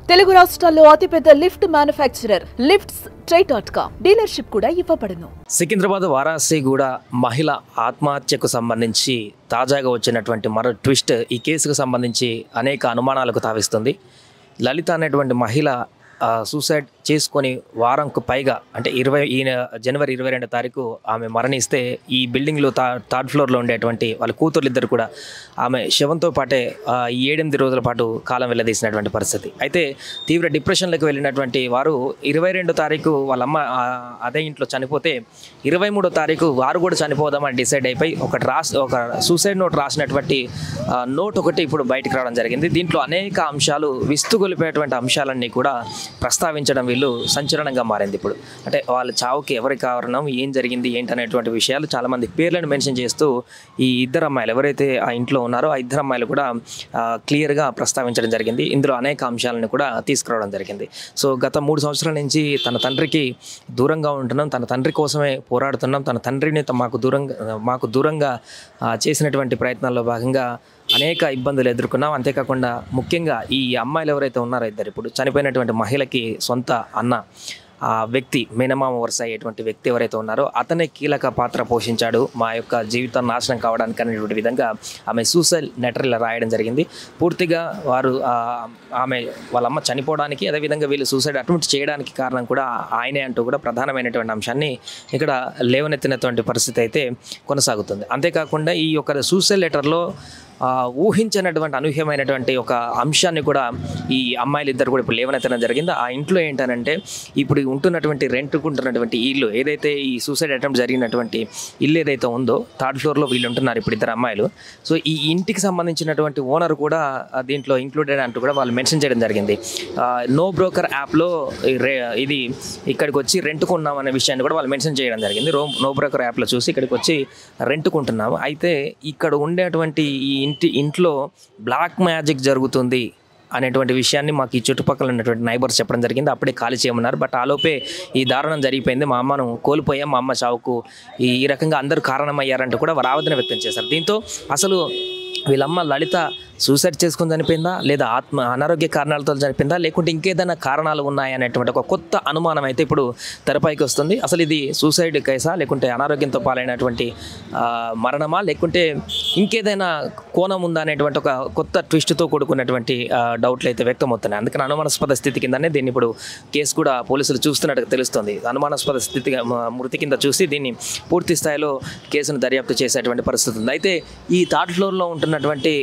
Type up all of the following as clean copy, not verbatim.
తెలుగు రాష్ట్రాల్లో అతిపెద్ద lift manufacturer lifts ట్రై.com dealership కూడా ఇవ్వబడును. సికింద్రాబాద్ వారాసిగూడ మహిళ ఆత్మహత్యకు సంబంధించి తాజాగా వచ్చినటువంటి మరో ట్విస్ట్ ఈ కేసుకు సంబంధించి అనేక అనుమానాలకు తావిస్తుంది. లలిత అనేటువంటి మహిళ సూసైడ్ చేసుకొని వారంకు పైగా అంటే జనవరి 22 తారీఖు ఆమె మరణిస్తే ఈ బిల్డింగ్లో థర్డ్ ఫ్లోర్లో ఉండేటువంటి వాళ్ళ కూతుర్లిద్దరు కూడా ఆమె శవంతో పాటే 7-8 రోజుల పాటు కాలం వెళ్ళదీసినటువంటి పరిస్థితి. అయితే తీవ్ర డిప్రెషన్లోకి వెళ్ళినటువంటి వారు 22 తారీఖు వాళ్ళమ్మ అదే ఇంట్లో చనిపోతే 23 తారీఖు వారు కూడా చనిపోదామని డిసైడ్ అయిపోయి ఒక సూసైడ్ నోట్ రాసినటువంటి నోట్ ఒకటి ఇప్పుడు బయటకు రావడం జరిగింది. దీంట్లో అనేక అంశాలు విస్తుగొలిపేటువంటి అంశాలన్నీ కూడా ప్రస్తావించడం వీళ్ళు సంచలనంగా మారింది. ఇప్పుడు అంటే వాళ్ళ చావుకి ఎవరి కారణం, ఏం జరిగింది, ఏంటనేటువంటి విషయాలు చాలామంది పేర్లను మెన్షన్ చేస్తూ ఈ ఇద్దరు అమ్మాయిలు ఎవరైతే ఆ ఇంట్లో ఉన్నారో ఆ ఇద్దరు అమ్మాయిలు కూడా క్లియర్గా ప్రస్తావించడం జరిగింది. ఇందులో అనేక అంశాలను కూడా తీసుకురావడం జరిగింది. సో గత 3 సంవత్సరాల నుంచి తన తండ్రికి దూరంగా ఉంటున్నాం, తన తండ్రి కోసమే పోరాడుతున్నాం, తన తండ్రిని మాకు దూరంగా చేసినటువంటి ప్రయత్నాల్లో భాగంగా అనేక ఇబ్బందులు ఎదుర్కొన్నాం. అంతేకాకుండా ముఖ్యంగా ఈ అమ్మాయిలు ఎవరైతే ఉన్నారో ఇద్దరు ఇప్పుడు చనిపోయినటువంటి మహిళకి సొంత అన్న ఆ వ్యక్తి మేనమామ వరుస అయ్యేటువంటి వ్యక్తి ఎవరైతే ఉన్నారో అతనే కీలక పాత్ర పోషించాడు మా యొక్క జీవితం నాశనం కావడానికి అనేటువంటి విధంగా ఆమె సూసైడ్ లెటర్ ఇలా రాయడం జరిగింది. పూర్తిగా వారు వాళ్ళ అమ్మ చనిపోవడానికి అదేవిధంగా వీళ్ళు సూసైడ్ అటెంప్ట్ చేయడానికి కారణం కూడా ఆయనే అంటూ కూడా ప్రధానమైనటువంటి అంశాన్ని ఇక్కడ లేవనెత్తినటువంటి పరిస్థితి అయితే కొనసాగుతుంది. అంతేకాకుండా ఈ యొక్క సూసైడ్ లెటర్లో ఊహించినటువంటి అనూహ్యమైనటువంటి ఒక అంశాన్ని కూడా ఈ అమ్మాయిలు ఇద్దరు కూడా ఇప్పుడు లేవనెత్తడం జరిగింది. ఆ ఇంట్లో ఏంటనంటే ఇప్పుడు ఉంటున్నటువంటి రెంట్కుంటున్నటువంటి ఇల్లు ఏదైతే ఈ సూసైడ్ అటెంప్ట్ జరిగినటువంటి ఇల్లు ఏదైతే ఉందో థర్డ్ ఫ్లోర్లో వీళ్ళు ఉంటున్నారు ఇప్పుడు ఇద్దరు అమ్మాయిలు. సో ఈ ఇంటికి సంబంధించినటువంటి ఓనర్ కూడా దీంట్లో ఇంక్లూడెడ్ అంటూ కూడా వాళ్ళు మెన్షన్ చేయడం జరిగింది. నో బ్రోకర్ యాప్లో ఇది ఇక్కడికి వచ్చి రెంట్కున్నాం అనే విషయాన్ని కూడా వాళ్ళు మెన్షన్ చేయడం జరిగింది. నో బ్రోకర్ యాప్లో చూసి ఇక్కడికి వచ్చి రెంట్కుంటున్నాము. అయితే ఇక్కడ ఉండేటువంటి ఈ ఇంట్లో బ్లాక్ మ్యాజిక్ జరుగుతుంది అనేటువంటి విషయాన్ని మాకు ఈ చుట్టుపక్కల ఉన్నటువంటి నైబర్స్ చెప్పడం జరిగింది. అప్పుడే ఖాళీ చేయమన్నారు. బట్ ఆలోపే ఈ దారుణం జరిగిపోయింది, మా అమ్మను కోల్పోయాం, మా అమ్మ చావుకు ఈ రకంగా అందరూ కారణమయ్యారంటూ కూడా వారు ఆవేదన వ్యక్తం చేశారు. దీంతో అసలు వీళ్ళమ్మ లలిత సూసైడ్ చేసుకుని చనిపోయిందా, లేదా అనారోగ్య కారణాలతో చనిపోయిందా, లేకుంటే ఇంకేదైనా కారణాలు ఉన్నాయనేటువంటి ఒక కొత్త అనుమానం అయితే ఇప్పుడు తెరపైకి వస్తుంది. అసలు ఇది సూసైడ్ కేసా, లేకుంటే అనారోగ్యంతో పాలైనటువంటి మరణమా, లేకుంటే ఇంకేదైనా కోణం ఉందా అనేటువంటి ఒక కొత్త ట్విస్ట్తో కూడుకున్నటువంటి డౌట్లు అయితే వ్యక్తమవుతున్నాయి. అందుకని అనుమానాస్పద స్థితి కిందనే దీన్ని ఇప్పుడు కేసు కూడా పోలీసులు చూస్తున్నట్టుగా తెలుస్తుంది. అనుమానాస్పద స్థితిగా మృతి కింద చూసి దీన్ని పూర్తి స్థాయిలో కేసును దర్యాప్తు చేసేటువంటి పరిస్థితి ఉంది. అయితే ఈ థర్డ్ ఫ్లోర్లో ఉంటున్నటువంటి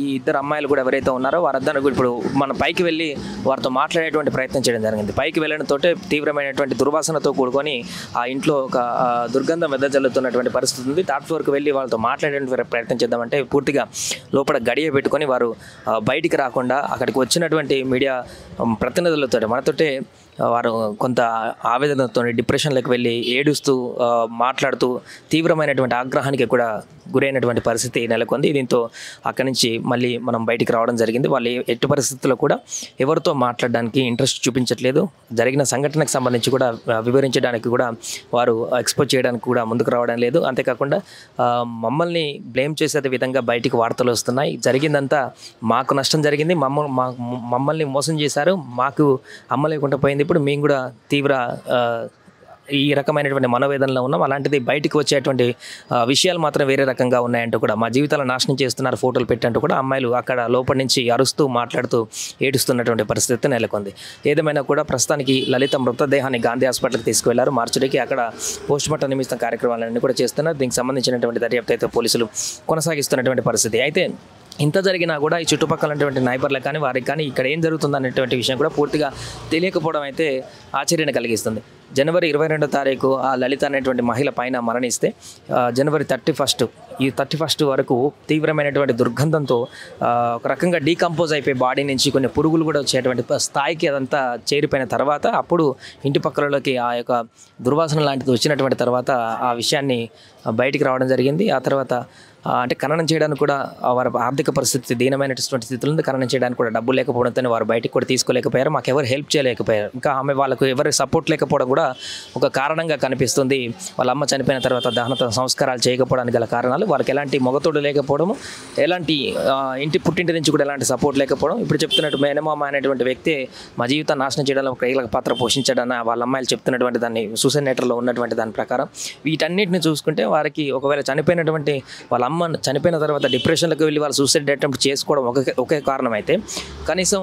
ఈ ఇద్దరు అమ్మాయిలు కూడా ఎవరైతే ఉన్నారో వారందరూ ఇప్పుడు మన పైకి వెళ్ళి వారితో మాట్లాడేటువంటి ప్రయత్నం చేయడం జరిగింది. పైకి వెళ్ళడంతో తీవ్రమైనటువంటి దుర్వాసనతో కూడుకొని ఆ ఇంట్లో ఒక దుర్గంధం వెదజల్లుతున్నటువంటి పరిస్థితి ఉంది. థర్డ్ ఫ్లోర్కి వెళ్ళి వాళ్ళతో మాట్లాడేటువంటి ప్రయత్నం చేద్దామంటే పూర్తిగా లోపల గడియ పెట్టుకొని వారు బయటికి రాకుండా అక్కడికి వచ్చినటువంటి మీడియా ప్రతినిధులతో మనతోటే వారు కొంత ఆవేదనతో డిప్రెషన్లోకి వెళ్ళి ఏడుస్తూ మాట్లాడుతూ తీవ్రమైనటువంటి ఆగ్రహానికి కూడా గురైనటువంటి పరిస్థితి నెలకొంది. దీంతో అక్కడి నుంచి మళ్ళీ మనం బయటికి రావడం జరిగింది. వాళ్ళు ఎట్టి పరిస్థితుల్లో కూడా ఎవరితో మాట్లాడడానికి ఇంట్రెస్ట్ చూపించట్లేదు. జరిగిన సంఘటనకు సంబంధించి కూడా వివరించడానికి కూడా వారు ఎక్స్పోజ్ చేయడానికి కూడా ముందుకు రావడం లేదు. అంతేకాకుండా మమ్మల్ని బ్లేమ్ చేసే విధంగా బయటికి వార్తలు వస్తున్నాయి. జరిగిందంతా మాకు నష్టం జరిగింది, మమ్మల్ని మోసం చేశారు, మాకు అమ్మ లేకుండా పోయింది, ఇప్పుడు మేము కూడా తీవ్ర ఈ రకమైనటువంటి మనోవేదనలో ఉన్నాం, అలాంటిది బయటికి వచ్చేటువంటి విషయాలు మాత్రం వేరే రకంగా ఉన్నాయంటూ కూడా మా జీవితాలను నాశనం చేస్తున్నారు ఫోటోలు పెట్టంటూ కూడా అమ్మాయిలు అక్కడ లోపల నుంచి అరుస్తూ మాట్లాడుతూ ఏడుస్తున్నటువంటి పరిస్థితి నెలకొంది. ఏదేమైనా కూడా ప్రస్తుతానికి లలిత మృతదేహాన్ని గాంధీ హాస్పిటల్కి తీసుకువెళ్లారు మార్చుడికి. అక్కడ పోస్ట్మార్టం నిమిత్తం కార్యక్రమాలన్నీ కూడా చేస్తున్నారు. దీనికి సంబంధించినటువంటి దర్యాప్తు అయితే పోలీసులు కొనసాగిస్తున్నటువంటి పరిస్థితి. అయితే ఇంత జరిగినా కూడా ఈ చుట్టుపక్కల ఉన్నటువంటి నైబర్లకు కానీ వారికి కానీ ఇక్కడ ఏం జరుగుతుంది అనేటువంటి విషయం కూడా పూర్తిగా తెలియకపోవడం అయితే ఆశ్చర్యాన్ని కలిగిస్తుంది. జనవరి 22 తారీఖు ఆ లలిత అనేటువంటి మహిళ పైన మరణిస్తే జనవరి 31 వరకు తీవ్రమైనటువంటి దుర్గంధంతో ఒక రకంగా డీకంపోజ్ అయిపోయి బాడీ నుంచి కొన్ని పురుగులు కూడా వచ్చేటువంటి స్థాయికి అదంతా చేరిపోయిన తర్వాత అప్పుడు ఇంటి పక్కలలోకి ఆ యొక్క దుర్వాసన లాంటిది వచ్చినటువంటి తర్వాత ఆ విషయాన్ని బయటికి రావడం జరిగింది. ఆ తర్వాత అంటే ఖననం చేయడానికి కూడా వారి ఆర్థిక పరిస్థితి దీనమైనటువంటి స్థితిలో ఖననం చేయడానికి కూడా డబ్బు లేకపోవడంతో వారు బయటికి కూడా తీసుకోలేకపోయారు. మాకు ఎవరు హెల్ప్ చేయలేకపోయారు. ఇంకా ఆమె వాళ్ళకు ఎవరి సపోర్ట్ లేకపోవడం కూడా ఒక కారణంగా కనిపిస్తుంది. వాళ్ళ అమ్మ చనిపోయిన తర్వాత దహన సంస్కారాలు చేయకపోవడానికి గల కారణాలు వాళ్ళకి ఎలాంటి మొగతోడు లేకపోవడము, ఎలాంటి పుట్టింటి నుంచి కూడా ఎలాంటి సపోర్ట్ లేకపోవడం. ఇప్పుడు చెప్తున్నట్టు మేనమామ అనేటువంటి వ్యక్తి మా జీవితాన్ని నాశనం చేయడంలో ఒక కీలక పాత్ర పోషించాడన్న వాళ్ళ అమ్మాయిలు చెప్తున్నటువంటి దాన్ని సూసైడ్ నెటర్లో ఉన్నటువంటి దాని ప్రకారం వీటన్నిటిని చూసుకుంటే వారికి ఒకవేళ చనిపోయినటువంటి వాళ్ళ అమ్మ చనిపోయిన తర్వాత డిప్రెషన్లకు వెళ్ళి వాళ్ళు సూసైడ్ అటెంప్ట్ చేసుకోవడం ఒకే కారణం అయితే, కనీసం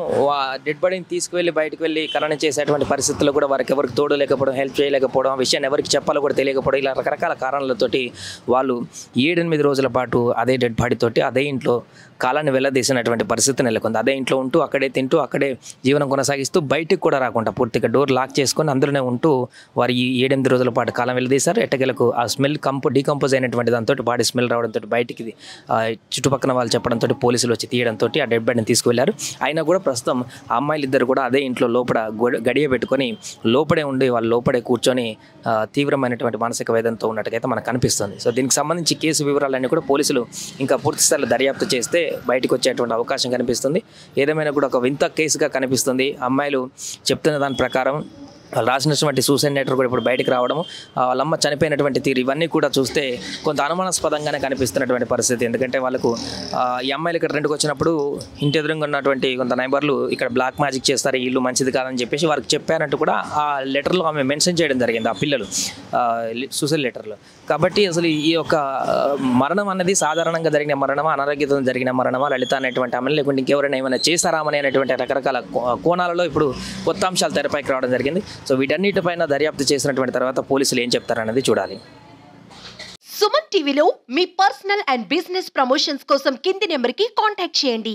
డెడ్ బాడీని తీసుకువెళ్ళి బయటకు వెళ్ళి ఖననం చేసేటువంటి పరిస్థితుల్లో కూడా వారికి ఎవరికి తోడు లేకపోవడం, హెల్ప్ చేయలేకపోవడం, ఆ విషయాన్ని ఎవరికి చెప్పాలో కూడా తెలియకపోవడం, ఇలా రకరకాల కారణాలతోటి వాళ్ళు 7-8 రోజుల పాటు అదే డెడ్ బాడీ తోటి అదే ఇంట్లో కాలాన్ని వెళ్ళదీసినటువంటి పరిస్థితి నెలకొంది. అదే ఇంట్లో ఉంటూ అక్కడే తింటూ అక్కడే జీవనం కొనసాగిస్తూ బయటికి కూడా రాకుండా పూర్తిగా డోర్ లాక్ చేసుకొని అందులోనే ఉంటూ వారు ఈ 7-8 రోజుల పాటు కాలం వెళ్ళదీశారు. ఎట్టకేలకు ఆ స్మెల్ డీకంపోజ్ అయినటువంటి దాంతో బాడీ స్మెల్ రావడంతో బయటికి చుట్టుపక్కల వాళ్ళు చెప్పడంతో పోలీసులు వచ్చి తీయడంతో ఆ డెడ్ బాడీని తీసుకువెళ్లారు. అయినా కూడా ప్రస్తుతం ఆ అమ్మాయిలు ఇద్దరు కూడా అదే ఇంట్లో లోపల గడియ పెట్టుకొని లోపడే ఉండి వాళ్ళు లోపడే కూర్చొని తీవ్రమైనటువంటి మానసిక వేదనతో ఉన్నట్టుగా మనకు కనిపిస్తుంది. సో దీనికి సంబంధించి కేసు వివరాలన్నీ కూడా పోలీసులు ఇంకా పూర్తి స్థాయిలో దర్యాప్తు చేస్తే బయటకు వచ్చేటువంటి అవకాశం కనిపిస్తుంది. ఏదేమైనా కూడా ఒక వింత కేసుగా కనిపిస్తుంది. అమ్మాయిలు చెప్తున్న దాని ప్రకారం వాళ్ళు రాసినటువంటి సూసైడ్ లెటర్ కూడా ఇప్పుడు బయటకు రావడము, వాళ్ళమ్మ చనిపోయినటువంటి తీరు ఇవన్నీ కూడా చూస్తే కొంత అనుమానాస్పదంగానే కనిపిస్తున్నటువంటి పరిస్థితి. ఎందుకంటే వాళ్ళకు ఈ అమ్మాయిలు ఇక్కడ రెండుకు వచ్చినప్పుడు ఇంటి ఎదురుగా ఉన్నటువంటి కొంత నైబర్లు ఇక్కడ బ్లాక్ మ్యాజిక్ చేస్తారు, ఇల్లు మంచిది కాదని చెప్పేసి వారికి చెప్పారంటూ కూడా ఆ లెటర్లో ఆమె మెన్షన్ చేయడం జరిగింది, ఆ పిల్లలు సూసైడ్ లెటర్లో. కాబట్టి అసలు ఈ యొక్క మరణం అన్నది సాధారణంగా జరిగిన మరణమా, అనారోగ్యంతో జరిగిన మరణమా, లలిత అనేటువంటి ఆమె లేకుంటే ఇంకెవరైనా ఏమైనా చేశారామని అనేటువంటి రకరకాల కోణాలలో ఇప్పుడు కొత్త అంశాలు తెరపైకి రావడం జరిగింది. సో వీటన్నిటిపైన దర్యాప్తు చేసినటువంటి తర్వాత పోలీసులు ఏం చెప్తారనేది చూడాలి. సుమన్ టీవీలో మీ పర్సనల్ అండ్ బిజినెస్ ప్రమోషన్స్ కోసం కింది నెంబర్కి కాంటాక్ట్ చేయండి.